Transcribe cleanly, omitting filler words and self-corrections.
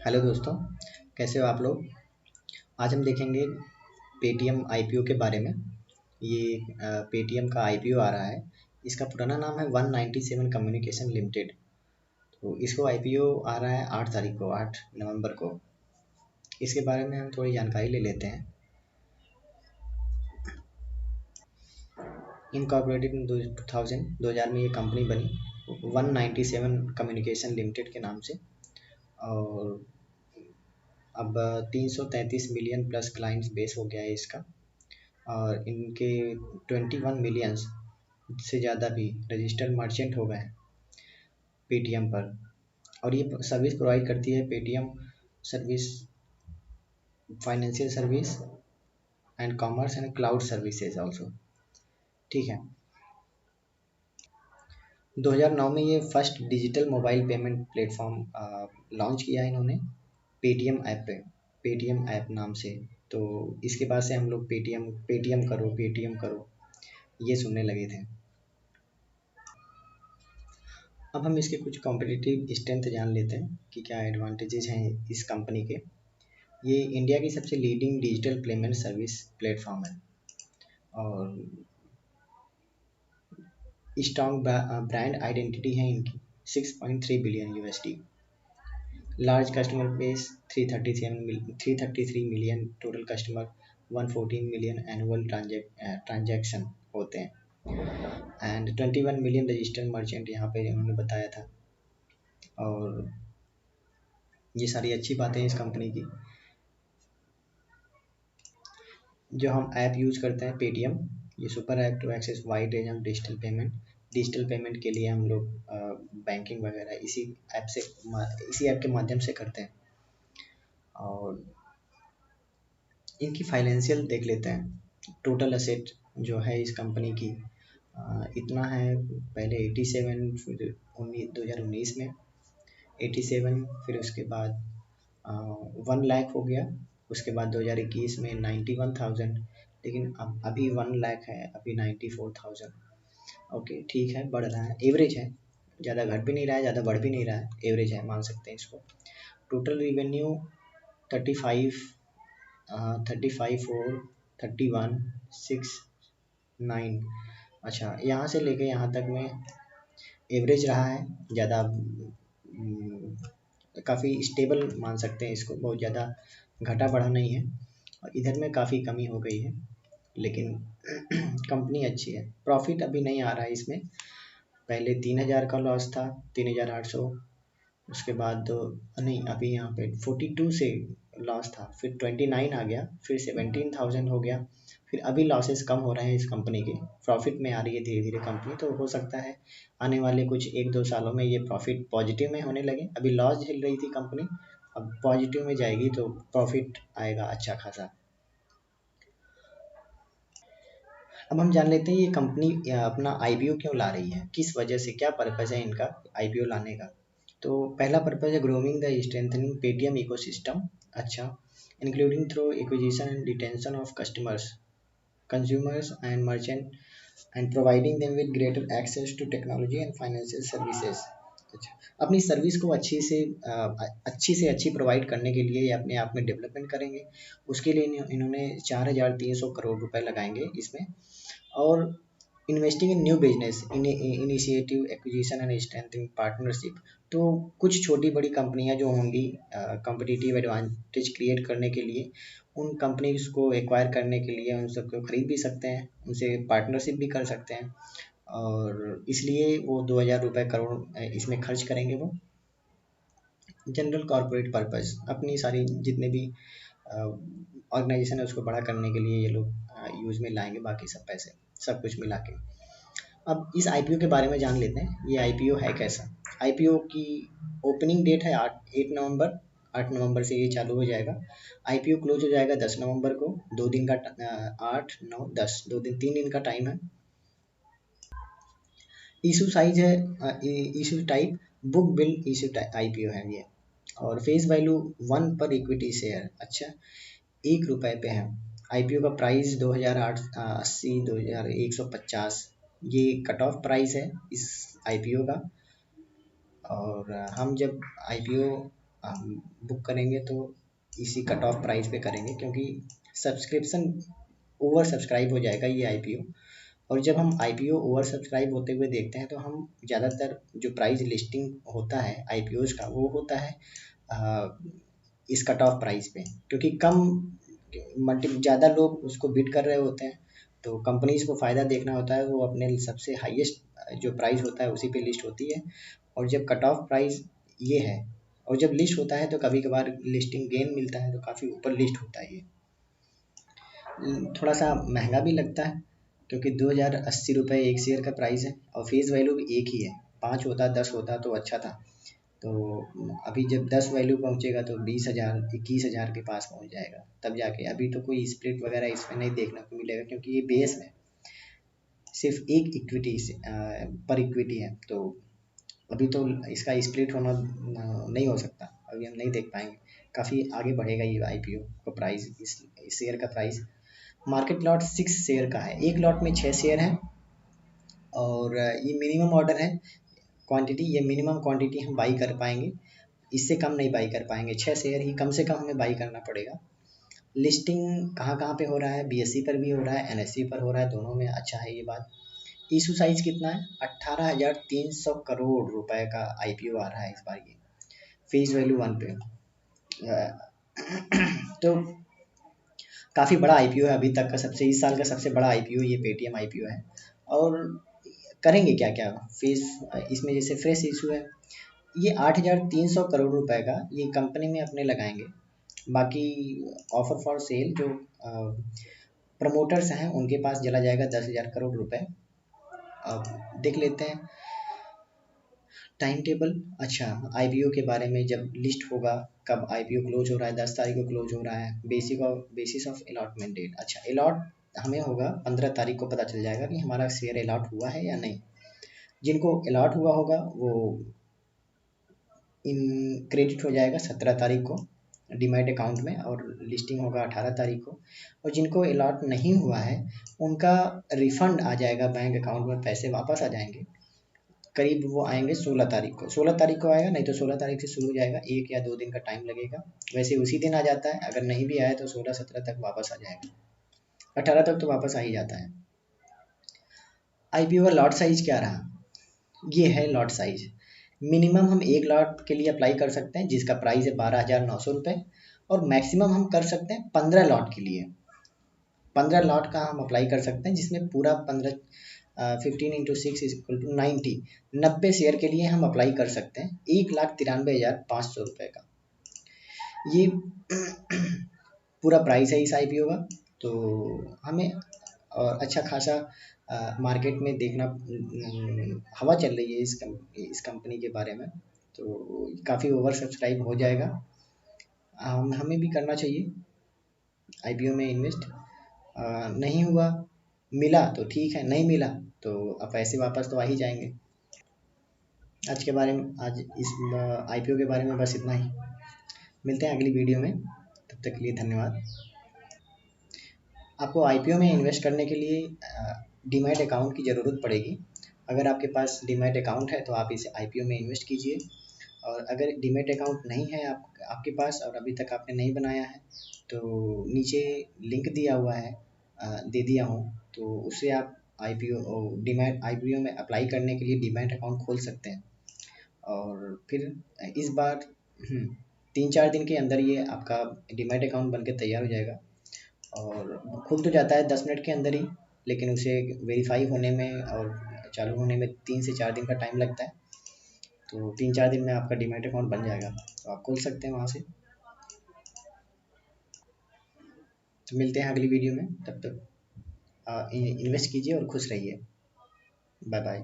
Hello दोस्तों, कैसे हो आप लोग। आज हम देखेंगे पेटीएम आईपीओ के बारे में। ये पेटीएम का आईपीओ आ रहा है। इसका पुराना नाम है 197 कम्युनिकेशन लिमिटेड। तो इसको आईपीओ आ रहा है 8 तारीख को, 8 नवंबर को। इसके बारे में हम थोड़ी जानकारी ले लेते हैं। इनकॉर्पोरेटेड इन 2000 में ये कंपनी बनी 197 कम्युनिकेशन लिमिटेड के नाम से। और अब 333 मिलियन प्लस क्लाइंट्स बेस हो गया है इसका। और इनके 21 मिलियंस से ज़्यादा भी रजिस्टर्ड मर्चेंट हो गए हैं पेटीएम पर। और ये सर्विस प्रोवाइड करती है Paytm service, financial service and commerce and cloud services also. ठीक है। 2009 में ये first digital mobile payment platform launch किया है इन्होंने पेटीएम ऐप पे, पेटीएम ऐप नाम से। तो इसके बाद से हम लोग पेटीएम पेटीएम करो ये सुनने लगे थे। अब हम इसके कुछ कॉम्पिटिटिव स्ट्रेंथ जान लेते हैं कि क्या एडवांटेजेस हैं इस कंपनी के। ये इंडिया की सबसे leading digital payment service platform है और स्ट्रॉन्ग ब्रांड आइडेंटिटी है इनकी। 6.3 billion USD, large customer base 333 million, total customer 114 million annual transaction होते हैं एंड 21 मिलियन रजिस्टर्ड मर्चेंट यहाँ पे उन्होंने बताया था। और ये सारी अच्छी बातें हैं इस कंपनी की। जो हम ऐप यूज़ करते हैं पेटीएम, ये super app to access wide range of digital payment के लिए हम लोग बैंकिंग वगैरह इसी ऐप के माध्यम से करते हैं। और इनकी फाइनेंशियल देख लेते हैं। टोटल असेट जो है इस कंपनी की इतना है। पहले 87, फिर 2019 में 87, फिर उसके बाद 1 लाख हो गया। उसके बाद 2021 में 91,000, लेकिन अब अभी 1 लाख है, अभी 94,000। ओके, ठीक है, बढ़ रहा है, एवरेज है, ज़्यादा घट भी नहीं रहा है, ज़्यादा बढ़ भी नहीं रहा है, एवरेज है, मान सकते हैं इसको। Total revenue 35 4 31 6 9। अच्छा, यहाँ से लेके यहाँ तक में एवरेज रहा है, ज़्यादा काफ़ी स्टेबल मान सकते हैं इसको, बहुत ज़्यादा घटा बढ़ा नहीं है। और इधर में काफ़ी कमी हो गई है, लेकिन कंपनी अच्छी है। प्रॉफिट अभी नहीं आ रहा है इसमें। पहले 3,000 का लॉस था, 3,800। उसके बाद नहीं, अभी यहाँ पे 42 से लॉस था, फिर 29 आ गया, फिर 17,000 हो गया, फिर अभी लॉसेस कम हो रहे हैं इस कंपनी के। प्रॉफिट में आ रही है धीरे धीरे कंपनी, तो हो सकता है आने वाले कुछ 1-2 सालों में ये प्रॉफिट पॉजिटिव में होने लगे। अभी लॉस झेल रही थी कंपनी, अब पॉजिटिव में जाएगी तो प्रॉफिट आएगा अच्छा खासा। अब हम जान लेते हैं ये कंपनी अपना आईपीओ क्यों ला रही है, किस वजह से, क्या पर्पज़ है इनका आईपीओ लाने का। तो पहला पर्पज़ है growing the strengthening Paytm ecosystem. अच्छा, including through acquisition and retention of consumers and merchant and providing them with greater access to technology and financial services। अच्छा, अपनी सर्विस को अच्छी से अच्छी प्रोवाइड करने के लिए ये अपने आप में डेवलपमेंट करेंगे। उसके लिए इन्होंने 4,300 करोड़ रुपए लगाएंगे इसमें। और investing in new business initiative acquisition and strengthening partnership. तो कुछ छोटी बड़ी कंपनियां जो होंगी कॉम्पिटिटिव एडवांटेज क्रिएट करने के लिए, उन कंपनीज को एक्वायर करने के लिए उन सबको खरीद भी सकते हैं, उनसे पार्टनरशिप भी कर सकते हैं। और इसलिए वो 2,000 रुपये करोड़ इसमें खर्च करेंगे। वो जनरल कॉर्पोरेट पर्पस, अपनी सारी जितने भी ऑर्गेनाइजेशन है उसको बड़ा करने के लिए ये लोग यूज़ में लाएंगे, बाकी सब पैसे सब कुछ मिला के। अब इस आईपीओ के बारे में जान लेते हैं, ये आईपीओ है कैसा। आईपीओ की ओपनिंग डेट है 8 नवंबर। 8 नवंबर से ये चालू हो जाएगा। आईपीओ क्लोज हो जाएगा 10 नवंबर को। 2 दिन का 8 9 10 3 दिन का टाइम है। इशू साइज है, issue type book bill issue IPO है ये। और फेस वैल्यू 1 पर इक्विटी शेयर। अच्छा, 1 रुपये पे है। आईपीओ का प्राइस 2,080 2,150 ये कट ऑफ प्राइस है इस आईपीओ का। और हम जब आईपीओ बुक करेंगे तो इसी कट ऑफ प्राइस पे करेंगे, क्योंकि सब्सक्रिप्शन ओवर सब्सक्राइब हो जाएगा ये आईपीओ। और जब हम आईपीओ ओवर सब्सक्राइब होते हुए देखते हैं तो हम ज़्यादातर जो प्राइस लिस्टिंग होता है आईपीओज का वो होता है अ, इस कट ऑफ प्राइस पे, क्योंकि कम मल्टी ज़्यादा लोग उसको बिड कर रहे होते हैं, तो कंपनीज को फ़ायदा देखना होता है, वो अपने सबसे हाईएस्ट जो प्राइस होता है उसी पे लिस्ट होती है। और जब कट ऑफ प्राइस ये है, और जब लिस्ट होता है तो कभी कभार लिस्टिंग गेन मिलता है, तो काफ़ी ऊपर लिस्ट होता है ये। थोड़ा सा महंगा भी लगता है, क्योंकि 2080 रुपये एक शेयर का प्राइस है और फेस वैल्यू भी एक ही है। 5 होता 10 होता तो अच्छा था। तो अभी जब 10 वैल्यू पहुंचेगा तो 20,000 21,000 के पास पहुंच जाएगा, तब जाके। अभी तो कोई स्प्लिट वगैरह इसमें नहीं देखने को मिलेगा, क्योंकि ये बेस में सिर्फ एक इक्विटी पर इक्विटी है, तो अभी तो इसका स्प्लिट होना नहीं हो सकता, अभी हम नहीं देख पाएंगे। काफ़ी आगे बढ़ेगा ये आईपीओ का प्राइस, इस शेयर का प्राइस। मार्केट लॉट 6 शेयर का है, एक लॉट में 6 शेयर हैं। और ये मिनिमम ऑर्डर है, क्वांटिटी ये मिनिमम क्वांटिटी हम बाई कर पाएंगे, इससे कम नहीं बाई कर पाएंगे। 6 शेयर ही कम से कम हमें बाई करना पड़ेगा। लिस्टिंग कहाँ कहाँ पे हो रहा है, बीएससी पर भी हो रहा है, एनएससी पर हो रहा है, दोनों में अच्छा है ये बात। इशू साइज कितना है, 18,300 करोड़ रुपए का आईपीओ आ रहा है इस बार ये, फेस वैल्यू 1 पे। तो काफ़ी बड़ा आईपीओ है, अभी तक का सबसे, इस साल का सबसे बड़ा आईपीओ ये पेटीएम आईपीओ है। और करेंगे क्या क्या फेस, इसमें जैसे फ्रेश इशू है, ये 8,300 करोड़ रुपए का ये कंपनी में अपने लगाएंगे। बाकी ऑफर फॉर सेल जो प्रमोटर्स हैं उनके पास चला जाएगा 10,000 करोड़ रुपए। अब देख लेते हैं टाइम टेबल। अच्छा, आईपीओ के बारे में जब लिस्ट होगा, कब आईपीओ क्लोज हो रहा है, 10 तारीख को क्लोज हो रहा है। बेसिस ऑफ अलॉटमेंट डेट, अच्छा अलॉट हमें होगा 15 तारीख को पता चल जाएगा कि हमारा शेयर अलॉट हुआ है या नहीं। जिनको अलॉट हुआ होगा वो इन क्रेडिट हो जाएगा 17 तारीख को डीमैट अकाउंट में, और लिस्टिंग होगा 18 तारीख को। और जिनको अलॉट नहीं हुआ है उनका रिफंड आ जाएगा बैंक अकाउंट में, पैसे वापस आ जाएंगे। करीब वो आएंगे 16 तारीख को, 16 तारीख को आएगा, नहीं तो 16 तारीख से शुरू हो जाएगा, 1 या 2 दिन का टाइम लगेगा। वैसे उसी दिन आ जाता है, अगर नहीं भी आया तो 16-17 तक वापस आ जाएगा, 18 तक तो वापस आ ही जाता है। आईपीओ का लॉट साइज क्या रहा, ये है लॉट साइज। मिनिमम हम एक लॉट के लिए अप्लाई कर सकते हैं जिसका प्राइस है 12,900 रुपये, और मैक्सिमम हम कर सकते हैं 15 लॉट के लिए। 15 लॉट का हम अप्लाई कर सकते हैं, जिसमें पूरा 15 15 × 6 = 90, 90 शेयर के लिए हम अप्लाई कर सकते हैं 1,93,500 रुपये का। ये पूरा प्राइस है इस आईपीओ का। तो हमें और अच्छा खासा मार्केट में देखना, हवा चल रही है इस कंपनी के बारे में, तो काफ़ी ओवर सब्सक्राइब हो जाएगा। हमें भी करना चाहिए आईपीओ में इन्वेस्ट। नहीं हुआ, मिला तो ठीक है, नहीं मिला तो अब पैसे वापस तो आ ही जाएंगे। आज के बारे में, आज इस आईपीओ के बारे में बस इतना ही। मिलते हैं अगली वीडियो में, तब तक के लिए धन्यवाद। आपको आईपीओ में इन्वेस्ट करने के लिए डीमैट अकाउंट की ज़रूरत पड़ेगी। अगर आपके पास डीमैट अकाउंट है तो आप इस आईपीओ में इन्वेस्ट कीजिए, और अगर डीमैट अकाउंट नहीं है आपके पास और अभी तक आपने नहीं बनाया है, तो नीचे लिंक दिया हुआ है, दे दिया हूँ, तो उससे आप आईपीओ में अप्लाई करने के लिए डीमैट अकाउंट खोल सकते हैं। और फिर इस बार 3-4 दिन के अंदर ये आपका डीमैट अकाउंट बन के तैयार हो जाएगा, और खुल तो जाता है 10 मिनट के अंदर ही, लेकिन उसे वेरीफाई होने में और चालू होने में 3 से 4 दिन का टाइम लगता है। तो 3-4 दिन में आपका डीमैट अकाउंट बन जाएगा, तो आप खोल सकते हैं वहाँ से। तो मिलते हैं अगली वीडियो में, तब तक इन्वेस्ट कीजिए और खुश रहिए। Bye bye.